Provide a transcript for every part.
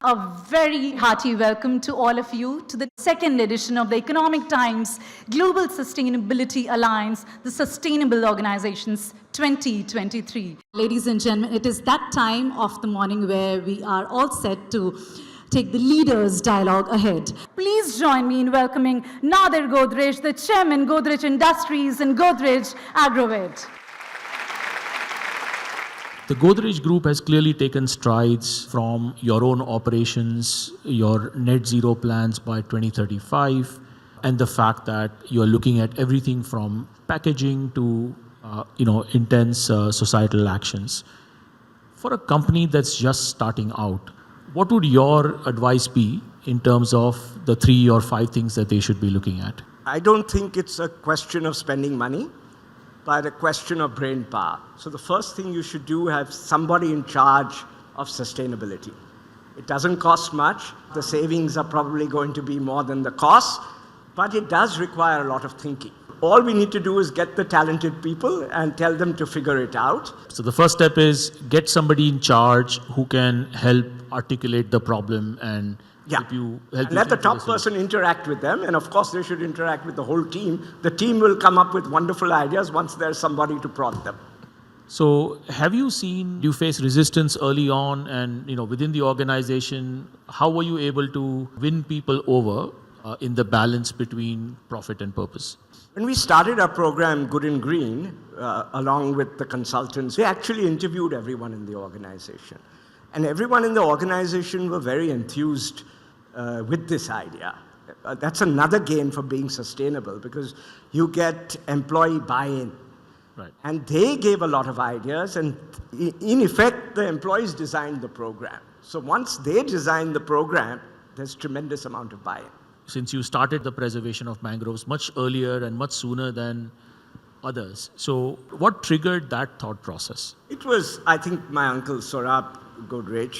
A very hearty welcome to all of you to the second edition of the Economic Times Global Sustainability Alliance, the Sustainable Organizations 2023. Ladies and gentlemen, it is that time of the morning where we are all set to take the leaders' dialogue ahead. Please join me in welcoming Nadir Godrej, the Chairman, Godrej Industries and Godrej Agrovet. The Godrej Group has clearly taken strides from your own operations, your net zero plans by 2035, and the fact that you're looking at everything from packaging to intense societal actions. For a company that's just starting out, what would your advice be in terms of the 3 or 5 things that they should be looking at? I don't think it's a question of spending money, but a question of brain power. So the first thing you should do, have somebody in charge of sustainability. It doesn't cost much. The savings are probably going to be more than the cost, but it does require a lot of thinking. All we need to do is get the talented people and tell them to figure it out. So the first step is get somebody in charge who can help articulate the problem and help you let the top person interact with them, and of course they should interact with the whole team. The team will come up with wonderful ideas once there's somebody to prod them. So have you seen you face resistance early on, and within the organization, how were you able to win people over in the balance between profit and purpose? When we started our program, Good and Green, along with the consultants, we actually interviewed everyone in the organization. And everyone in the organization were very enthused with this idea. That's another gain for being sustainable, because you get employee buy-in. Right. And they gave a lot of ideas, and in effect, the employees designed the program. So once they designed the program, there's tremendous amount of buy-in. Since you started the preservation of mangroves much earlier and much sooner than others, so what triggered that thought process? It was, I think, my uncle Saurabh Godrej.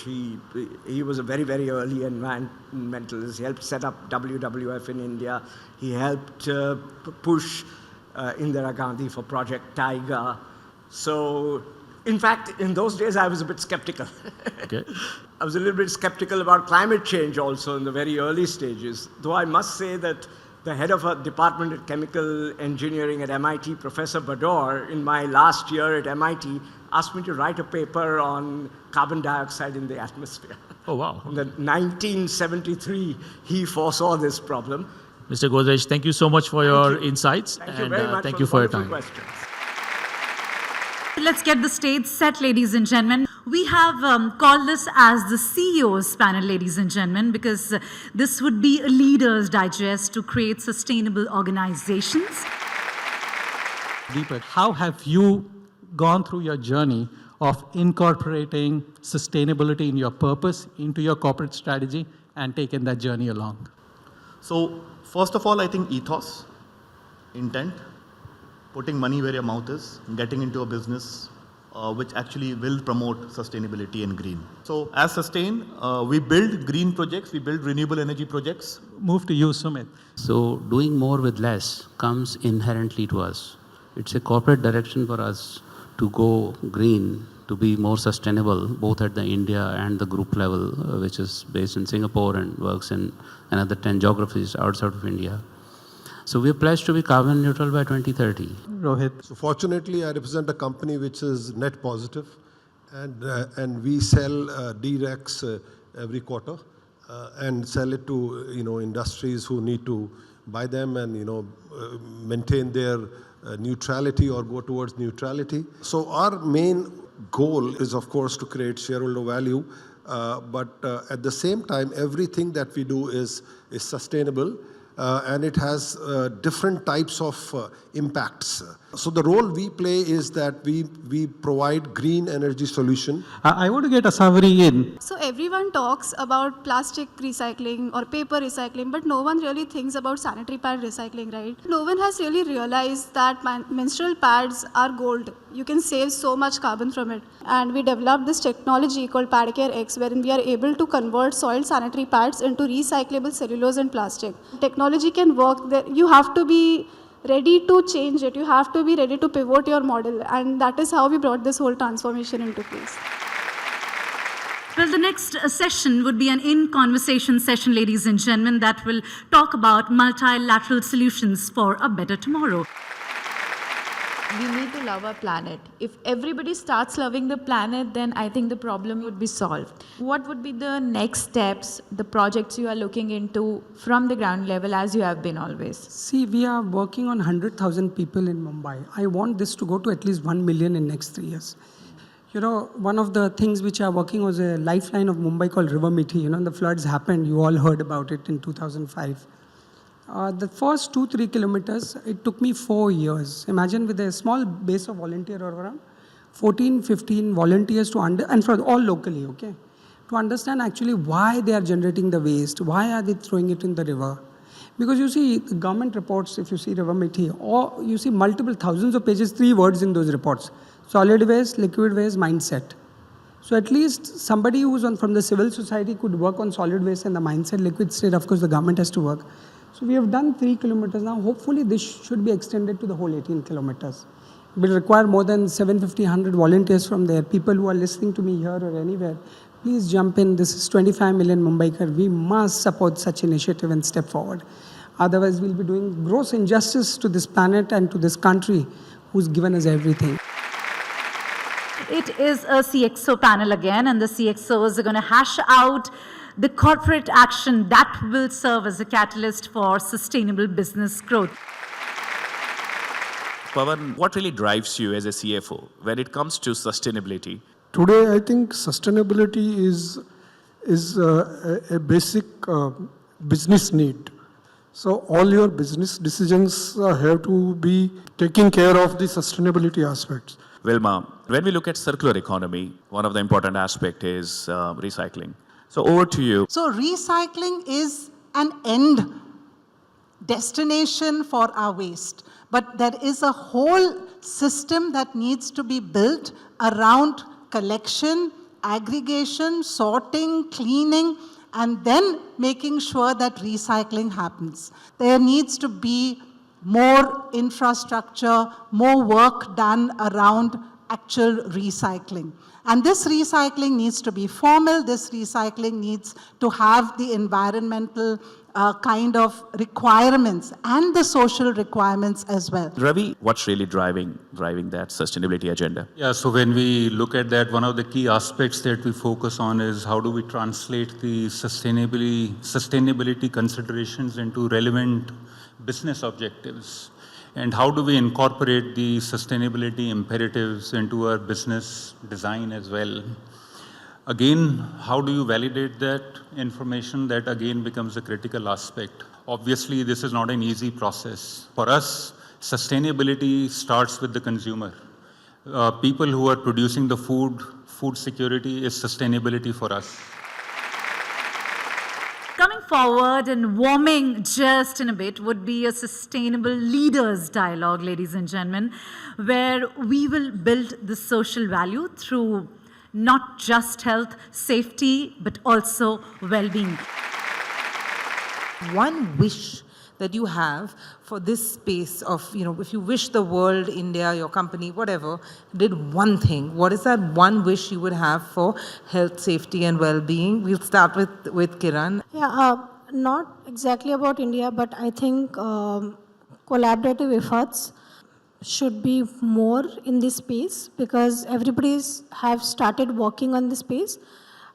He was a very, very early environmentalist. He helped set up WWF in India. He helped push Indira Gandhi for Project Tiger. So, in fact, in those days, I was a bit skeptical. Okay. I was a little bit skeptical about climate change also in the very early stages, though I must say that the head of a department of chemical engineering at MIT, Professor Bador, in my last year at MIT, asked me to write a paper on carbon dioxide in the atmosphere. Oh, wow. In 1973, he foresaw this problem. Mr. Godrej, thank you so much for your insights. Thank you very much thank for you the for your wonderful time. questions. Let's get the stage set, ladies and gentlemen. We have called this as the CEO's panel, ladies and gentlemen, because this would be a leader's digest to create sustainable organizations. Deepak, how have you gone through your journey of incorporating sustainability in your purpose, into your corporate strategy, and taken that journey along? So, first of all, I think ethos, intent, putting money where your mouth is, getting into a business which actually will promote sustainability and green. So, as Sustain, we build green projects, we build renewable energy projects. Move to you, Sumit. So, doing more with less comes inherently to us. It's a corporate direction for us to go green, to be more sustainable, both at the India and the group level, which is based in Singapore and works in another 10 geographies outside of India. So we are pledged to be carbon neutral by 2030. Rohit. So fortunately, I represent a company which is net positive, and we sell D-REX every quarter and sell it to industries who need to buy them and maintain their neutrality or go towards neutrality. So our main goal is, of course, to create shareholder value, but at the same time, everything that we do is sustainable. And it has different types of impacts. So the role we play is that we provide green energy solution. I want to get a summary in. So everyone talks about plastic recycling or paper recycling, but no one really thinks about sanitary pad recycling, right? No one has really realized that menstrual pads are gold. You can save so much carbon from it. And we developed this technology called PadCare X, wherein we are able to convert soiled sanitary pads into recyclable cellulose and plastic. Technology can work there. You have to be ready to change it. You have to be ready to pivot your model. And that is how we brought this whole transformation into place. Well, the next session would be an in-conversation session, ladies and gentlemen, that will talk about multilateral solutions for a better tomorrow. We need to love our planet. If everybody starts loving the planet, then I think the problem would be solved. What would be the next steps, the projects you are looking into from the ground level as you have been always? See, we are working on 100,000 people in Mumbai. I want this to go to at least 1 million in next 3 years. You know, one of the things which are working was a lifeline of Mumbai called River Mithi. You know, the floods happened. You all heard about it in 2005. The first 2-3 kilometers, it took me 4 years. Imagine with a small base of volunteer or around 14-15 volunteers and for all locally, okay, to understand actually why they are generating the waste, why are they throwing it in the river. Because you see, the government reports, if you see River Mithi, or you see multiple thousands of pages, 3 words in those reports: solid waste, liquid waste, mindset. So at least somebody who's from the civil society could work on solid waste and the mindset. Liquid state, of course, the government has to work. So we have done 3 kilometers now. Hopefully this should be extended to the whole 18 kilometers. It will require more than 750-100 volunteers from there. People who are listening to me here or anywhere, please jump in. This is 25 million Mumbaikar. We must support such initiative and step forward. Otherwise, we'll be doing gross injustice to this planet and to this country who's given us everything. It is a CXO panel again, and the CXOs are going to hash out the corporate action that will serve as a catalyst for sustainable business growth. Pawan, what really drives you as a CFO when it comes to sustainability? Today, I think sustainability is a basic business need. So all your business decisions have to be taking care of the sustainability aspects. Wilma, when we look at circular economy, one of the important aspects is recycling. So over to you. So recycling is an end destination for our waste. But there is a whole system that needs to be built around collection, aggregation, sorting, cleaning, and then making sure that recycling happens. There needs to be more infrastructure, more work done around actual recycling. And this recycling needs to be formal. This recycling needs to have the environmental kind of requirements and the social requirements as well. Ravi, what's really driving that sustainability agenda? Yeah, so when we look at that, one of the key aspects that we focus on is how do we translate the sustainability considerations into relevant business objectives, and how do we incorporate the sustainability imperatives into our business design as well. Again, how do you validate that information? That again becomes a critical aspect. Obviously, this is not an easy process. For us, sustainability starts with the consumer. People who are producing the food security is sustainability for us. Coming forward and warming just in a bit would be a sustainable leaders dialogue, ladies and gentlemen, where we will build the social value through not just health, safety, but also well-being. One wish that you have for this space of, if you wish the world, India, your company, whatever, did one thing, what is that one wish you would have for health, safety, and well-being? We'll start with Kiran. Yeah, not exactly about India, but I think collaborative efforts should be more in this space because everybody's have started working on this space.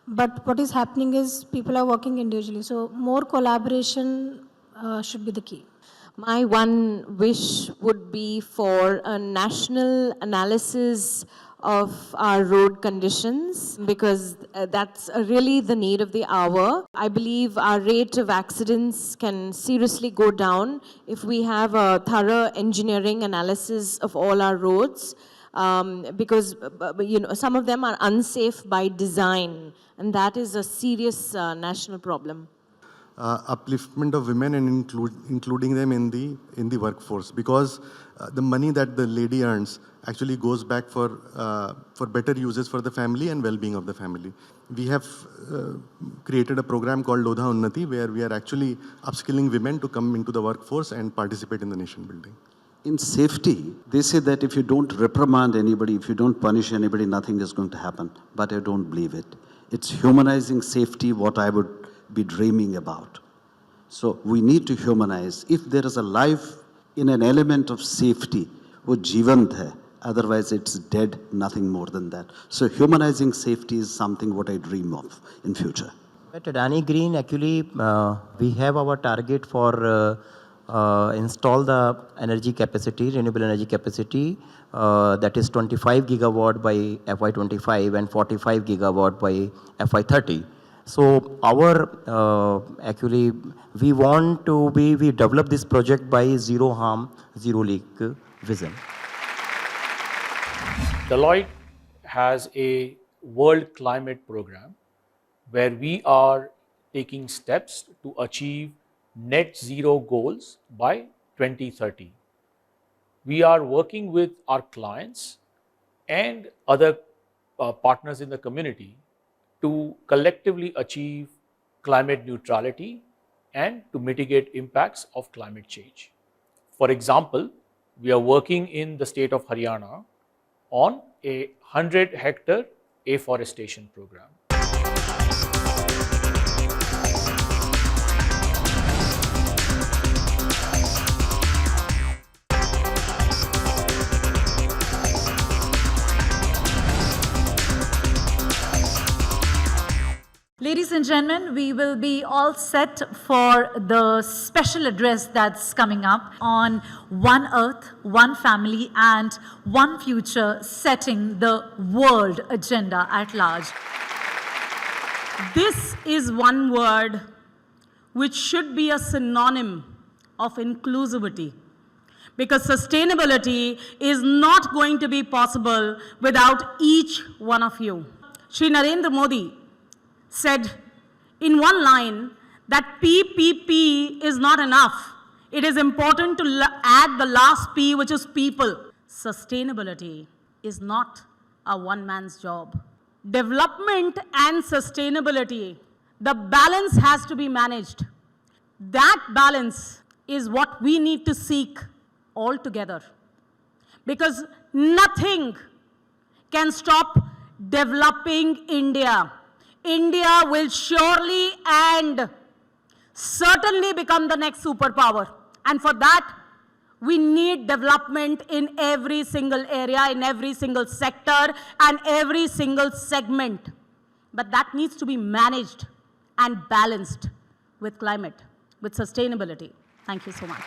But what is happening is people are working individually. So more collaboration should be the key. My one wish would be for a national analysis of our road conditions because that's really the need of the hour. I believe our rate of accidents can seriously go down if we have a thorough engineering analysis of all our roads because some of them are unsafe by design, and that is a serious national problem. Upliftment of women and including them in the workforce, because the money that the lady earns actually goes back for better uses for the family and well-being of the family. We have created a program called Lodha Unnati, where we are actually upskilling women to come into the workforce and participate in the nation building. In safety, they say that if you don't reprimand anybody, if you don't punish anybody, nothing is going to happen. But I don't believe it. It's humanizing safety, what I would be dreaming about. So we need to humanize. If there is a life in an element of safety, wo jivant hai, otherwise it's dead, nothing more than that. So humanizing safety is something what I dream of in future. At Adani Green, actually, we have our target for install the energy capacity, renewable energy capacity, that is 25 gigawatt by FY25 and 45 gigawatt by FY30. So our, actually, we want to we develop this project by zero harm, zero leak vision. Deloitte has a world climate program where we are taking steps to achieve net zero goals by 2030. We are working with our clients and other partners in the community to collectively achieve climate neutrality and to mitigate impacts of climate change. For example, we are working in the state of Haryana on a 100-hectare afforestation program. Ladies and gentlemen, we will be all set for the special address that's coming up on One Earth, One Family, and One Future, setting the world agenda at large. This is one word which should be a synonym of inclusivity, because sustainability is not going to be possible without each one of you. Shri Narendra Modi said in one line that PPP is not enough. It is important to add the last P, which is people. Sustainability is not a one-man's job. Development and sustainability, the balance has to be managed. That balance is what we need to seek all together, because nothing can stop developing India. India will surely and certainly become the next superpower. And for that, we need development in every single area, in every single sector, and every single segment. But that needs to be managed and balanced with climate, with sustainability. Thank you so much.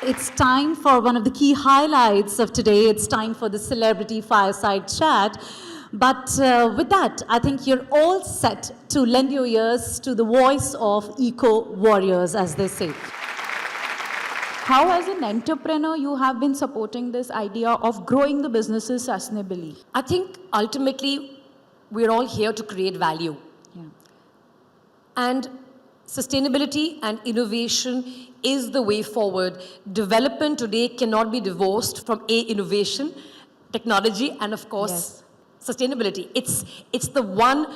It's time for one of the key highlights of today. It's time for the celebrity fireside chat. But with that, I think you're all set to lend your ears to the voice of eco-warriors, as they say. How, as an entrepreneur, you have been supporting this idea of growing the businesses sustainably? I think ultimately we're all here to create value. Yeah. And sustainability and innovation is the way forward. Development today cannot be divorced from innovation, technology, and of course, sustainability. It's the one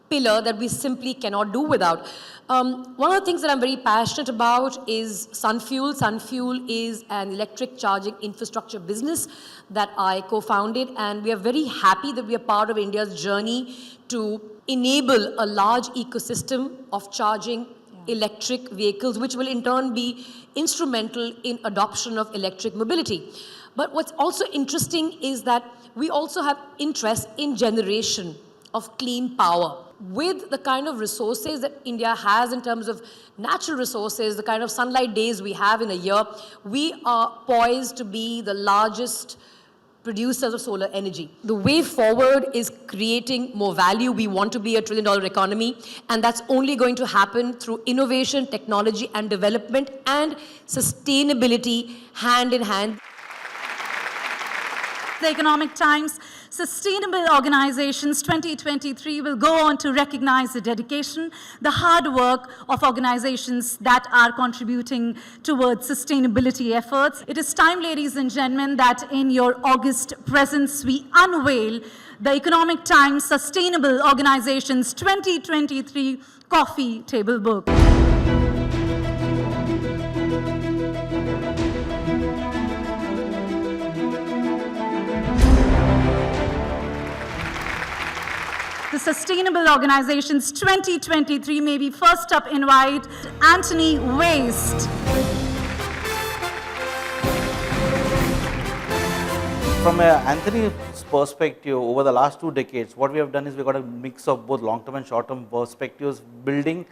pillar that we simply cannot do without. One of the things that I'm very passionate about is Sunfuel. Sunfuel is an electric charging infrastructure business that I co-founded, and we are very happy that we are part of India's journey to enable a large ecosystem of charging electric vehicles, which will in turn be instrumental in adoption of electric mobility. But what's also interesting is that we also have interest in generation of clean power. With the kind of resources that India has in terms of natural resources, the kind of sunlight days we have in a year, we are poised to be the largest producers of solar energy. The way forward is creating more value. We want to be a $1 trillion economy, and that's only going to happen through innovation, technology, and development, and sustainability hand in hand. The Economic Times Sustainable Organizations 2023 will go on to recognize the dedication, the hard work of organizations that are contributing towards sustainability efforts. It is time, ladies and gentlemen, that in your August presence, we unveil the Economic Times Sustainable Organizations 2023 Coffee Table Book. Sustainable Organizations 2023. May we first up invite Anthony Waste. From Anthony's perspective, over the last 2 decades, what we have done is we got a mix of both long-term and short-term perspectives, building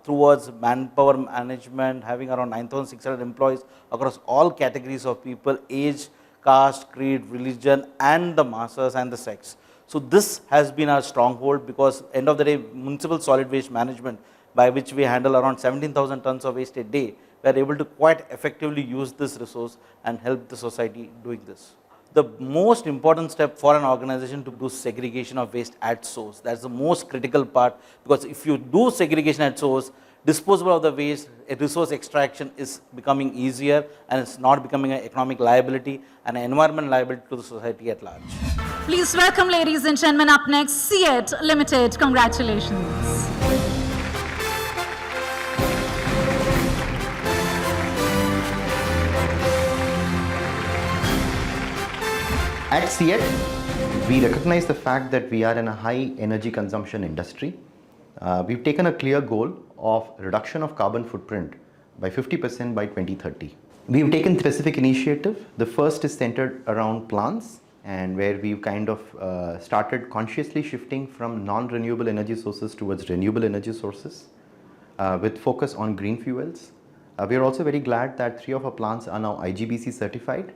towards manpower management, having around 9,600 employees across all categories of people, age, caste, creed, religion, and the masses and the sex. So this has been our stronghold, because end of the day, municipal solid waste management, by which we handle around 17,000 tons of waste a day, we are able to quite effectively use this resource and help the society doing this. The most important step for an organization to do segregation of waste at source. That's the most critical part, because if you do segregation at source, disposal of the waste, resource extraction is becoming easier, and it's not becoming an economic liability and an environmental liability to the society at large. Please welcome, ladies and gentlemen, up next, CEAT Limited. Congratulations. At CEAT, we recognize the fact that we are in a high energy consumption industry. We've taken a clear goal of reduction of carbon footprint by 50% by 2030. We've taken specific initiative. The first is centered around plants, and where we've kind of started consciously shifting from non-renewable energy sources towards renewable energy sources with focus on green fuels. We are also very glad that 3 of our plants are now IGBC certified.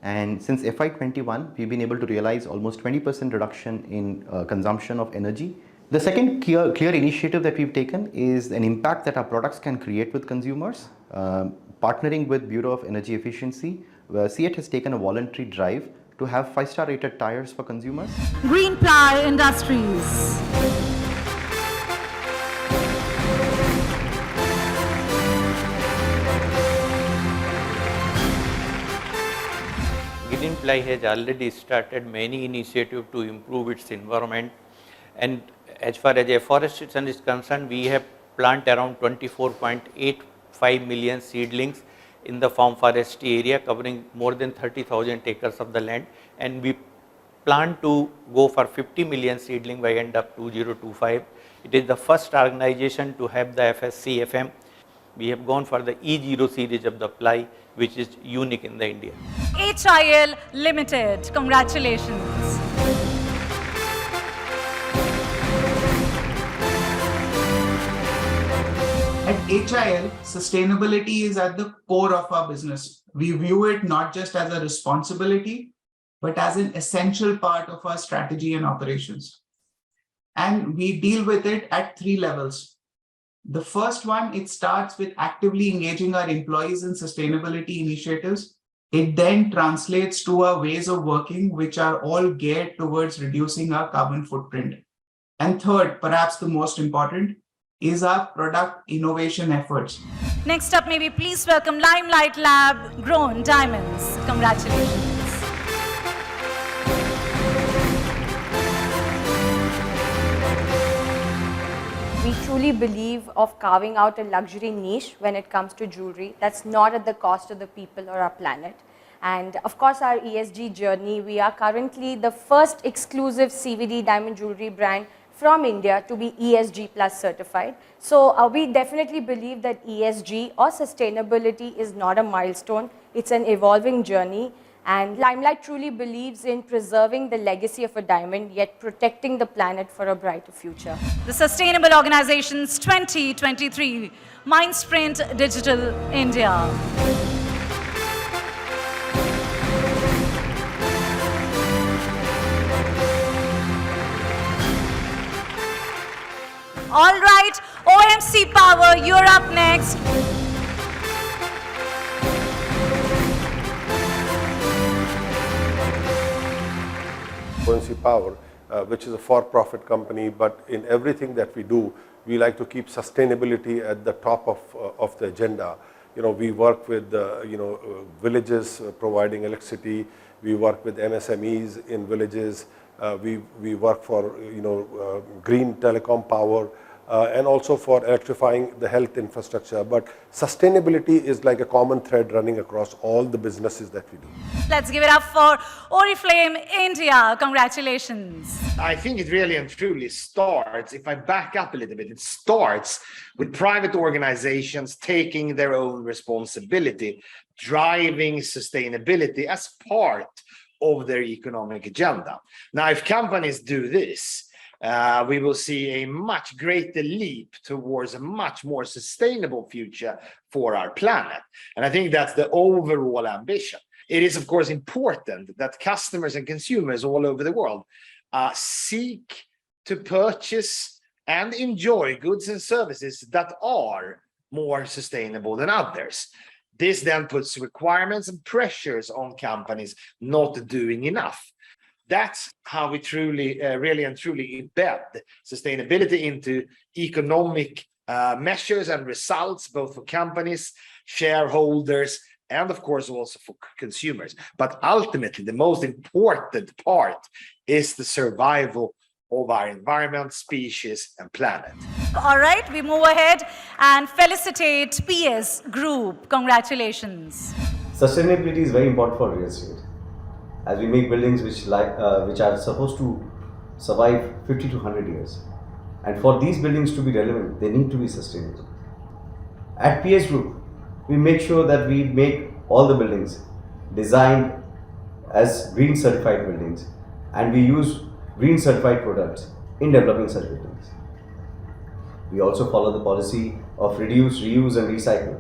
And since FY21, we've been able to realize almost 20% reduction in consumption of energy. The second clear initiative that we've taken is an impact that our products can create with consumers. Partnering with Bureau of Energy Efficiency, CEAT has taken a voluntary drive to have 5-star rated tires for consumers. Green Ply Industries. Green Ply has already started many initiatives to improve its environment, and as far as afforestation is concerned, we have planted around 24.85 million seedlings in the farm forestry area, covering more than 30,000 acres of the land, and we plan to go for 50 million seedling by end of 2025. It is the first organization to have the FSC FM. We have gone for the E0 series of the ply, which is unique in the India. HIL Limited. Congratulations. At HIL, sustainability is at the core of our business. We view it not just as a responsibility, but as an essential part of our strategy and operations. And we deal with it at 3 levels. The first one, it starts with actively engaging our employees in sustainability initiatives. It then translates to our ways of working, which are all geared towards reducing our carbon footprint. And third, perhaps the most important, is our product innovation efforts. Next up, may we please welcome Limelight Lab Grown Diamonds. Congratulations. We truly believe of carving out a luxury niche when it comes to jewelry that's not at the cost of the people or our planet. And of course, our ESG journey, we are currently the first exclusive CVD diamond jewelry brand from India to be ESG Plus certified. So we definitely believe that ESG or sustainability is not a milestone, it's an evolving journey. And Limelight truly believes in preserving the legacy of a diamond, yet protecting the planet for a brighter future. The Sustainable Organizations 2023, Mindsprint Digital India. All right, OMC Power, you're up next. OMC Power, which is a for-profit company, but in everything that we do, we like to keep sustainability at the top of the agenda. We work with villages providing electricity. We work with MSMEs in villages. We work for green telecom power. and also for electrifying the health infrastructure. But sustainability is like a common thread running across all the businesses that we do. Let's give it up for Oriflame India. Congratulations. I think it really and truly starts, if I back up a little bit, it starts with private organizations taking their own responsibility, driving sustainability as part of their economic agenda. Now, if companies do this, we will see a much greater leap towards a much more sustainable future for our planet. And I think that's the overall ambition. It is, of course, important that customers and consumers all over the world seek to purchase and enjoy goods and services that are more sustainable than others. This then puts requirements and pressures on companies not doing enough. That's how we truly, really and truly embed sustainability into economic measures and results, both for companies, shareholders, and of course also for consumers. But ultimately, the most important part is the survival of our environment, species, and planet. All right, we move ahead and felicitate PS Group. Congratulations. Sustainability is very important for real estate, as we make buildings which are supposed to survive 50 to 100 years. And for these buildings to be relevant, they need to be sustainable. At PS Group, we make sure that we make all the buildings designed as green certified buildings, and we use green certified products in developing such buildings. We also follow the policy of reduce, reuse and recycle.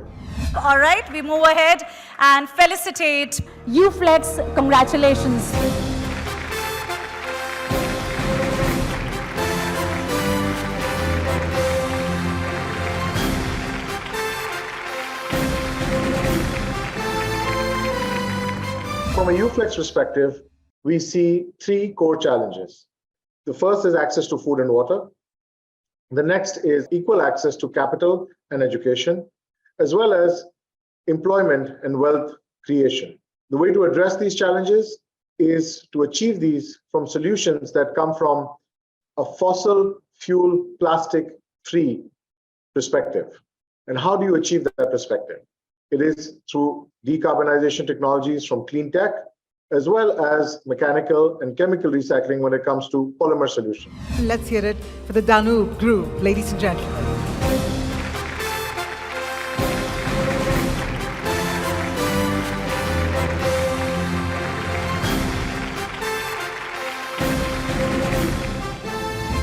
All right, we move ahead and felicitate UFlex. Congratulations. From a UFlex perspective, we see three core challenges. The first is access to food and water. The next is equal access to capital and education, as well as employment and wealth creation. The way to address these challenges is to achieve these from solutions that come from a fossil fuel plastic free perspective. And how do you achieve that perspective? It is through decarbonization technologies from clean tech, as well as mechanical and chemical recycling when it comes to polymer solutions. Let's hear it for the Danube Group, ladies and gentlemen.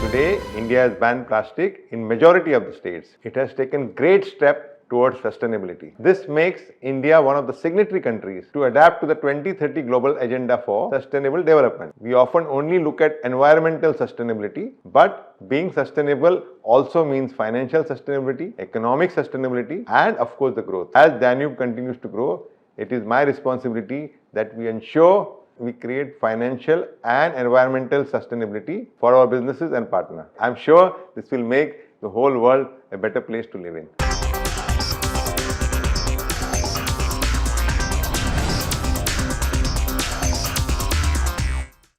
Today, India has banned plastic in majority of the states. It has taken great step towards sustainability. This makes India one of the signatory countries to adapt to the 2030 Global Agenda for Sustainable Development. We often only look at environmental sustainability, but being sustainable also means financial sustainability, economic sustainability, and of course the growth. As Danube continues to grow, it is my responsibility that we ensure we create financial and environmental sustainability for our businesses and partners. I'm sure this will make the whole world a better place to live in.